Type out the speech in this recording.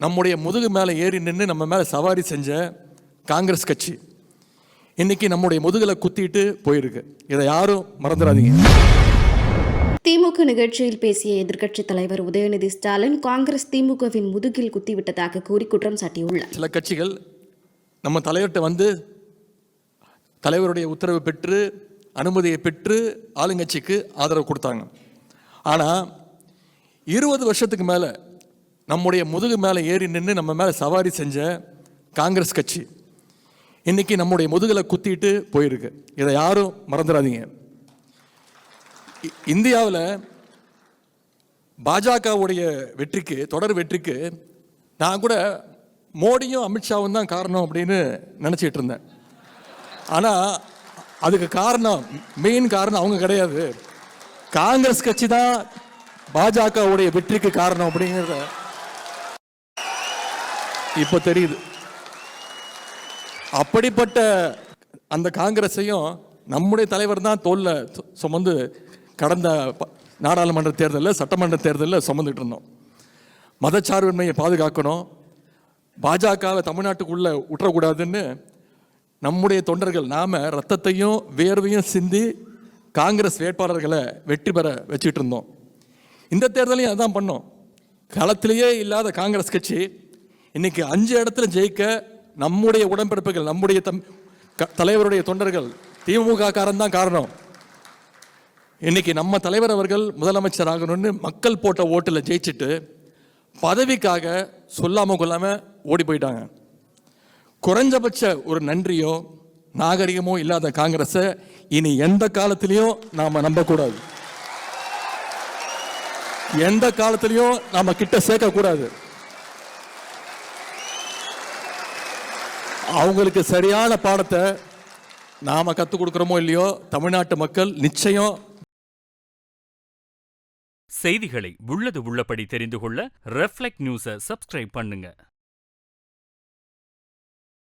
நம்முடைய முதுகு மேலே ஏறி நின்று நம்ம மேலே சவாரி செஞ்ச காங்கிரஸ் கட்சி இன்னைக்கு நம்முடைய முதுகில் குத்திட்டு போயிருக்கு. இதை யாரும் மறந்துடாதீங்க. திமுக நிகழ்ச்சியில் பேசிய எதிர்க்கட்சித் தலைவர் உதயநிதி ஸ்டாலின் காங்கிரஸ் திமுகவின் முதுகில் குத்திவிட்டதாக கூறி குற்றம் சாட்டியுள்ளார். சில கட்சிகள் நம்ம தலைவர்கிட்ட வந்து தலைவருடைய உத்தரவு பெற்று அனுமதியை பெற்று ஆளுங்கட்சிக்கு ஆதரவு கொடுத்தாங்க. ஆனால் 20 வருஷத்துக்கு மேலே நம்முடைய முதுகு மேலே ஏறி நின்று நம்ம மேலே சவாரி செஞ்ச காங்கிரஸ் கட்சி இன்னைக்கு நம்முடைய முதுகில் குத்திட்டு போயிருக்கு. இதை யாரும் மறந்துடாதீங்க. இந்தியாவில் பாஜகவுடைய வெற்றிக்கு, தொடர் வெற்றிக்கு நான் கூட மோடியும் அமித்ஷாவும் தான் காரணம் அப்படின்னு நினச்சிட்டு இருந்தேன். ஆனால் அதுக்கு காரணம், மெயின் காரணம் அவங்க கிடையாது. காங்கிரஸ் கட்சி தான் பாஜகவுடைய வெற்றிக்கு காரணம் அப்படிங்கிறத இப்போ தெரியுது. அப்படிப்பட்ட அந்த காங்கிரஸையும் நம்முடைய தலைவர் தான் தோல்ல சுமந்து கடந்த நாடாளுமன்ற தேர்தலில், சட்டமன்ற தேர்தலில் சுமந்துட்டு இருந்தோம். மதச்சார்பின்மையை பாதுகாக்கணும், பாஜகவை தமிழ்நாட்டுக்குள்ளே விட்டுறக்கூடாதுன்னு நம்முடைய தொண்டர்கள் நாம் ரத்தத்தையும் வேர்வையும் சிந்தி காங்கிரஸ் வேட்பாளர்களை வெற்றி பெற வச்சுட்டு இருந்தோம். இந்த தேர்தலையும் அதான் பண்ணோம். களத்திலேயே இல்லாத காங்கிரஸ் கட்சி இன்னைக்கு 5 இடத்துல ஜெயிக்க நம்முடைய உடன்பிறப்புகள், நம்முடைய தலைவருடைய தொண்டர்கள், திமுக காரன் தான் காரணம். இன்னைக்கு நம்ம தலைவர் அவர்கள் முதலமைச்சர் ஆகணும்னு மக்கள் போட்ட ஓட்டில் ஜெயிச்சுட்டு பதவிக்காக சொல்லாமல் கொள்ளாமல் ஓடி போயிட்டாங்க. குறைஞ்சபட்ச ஒரு நன்றியோ நாகரிகமோ இல்லாத காங்கிரஸை இனி எந்த காலத்திலையும் நாம் நம்பக்கூடாது, எந்த காலத்திலையும் நாம் கிட்ட சேர்க்கக்கூடாது. அவங்களுக்கு சரியான பாடத்தை நாம கற்றுக் கொடுக்குறோமோ இல்லையோ, தமிழ்நாட்டு மக்கள் நிச்சயம். செய்திகளை உள்ளது உள்ளபடி தெரிந்து கொள்ள ரெஃப்ளெக்ட் நியூஸை சப்ஸ்கிரைப் பண்ணுங்க.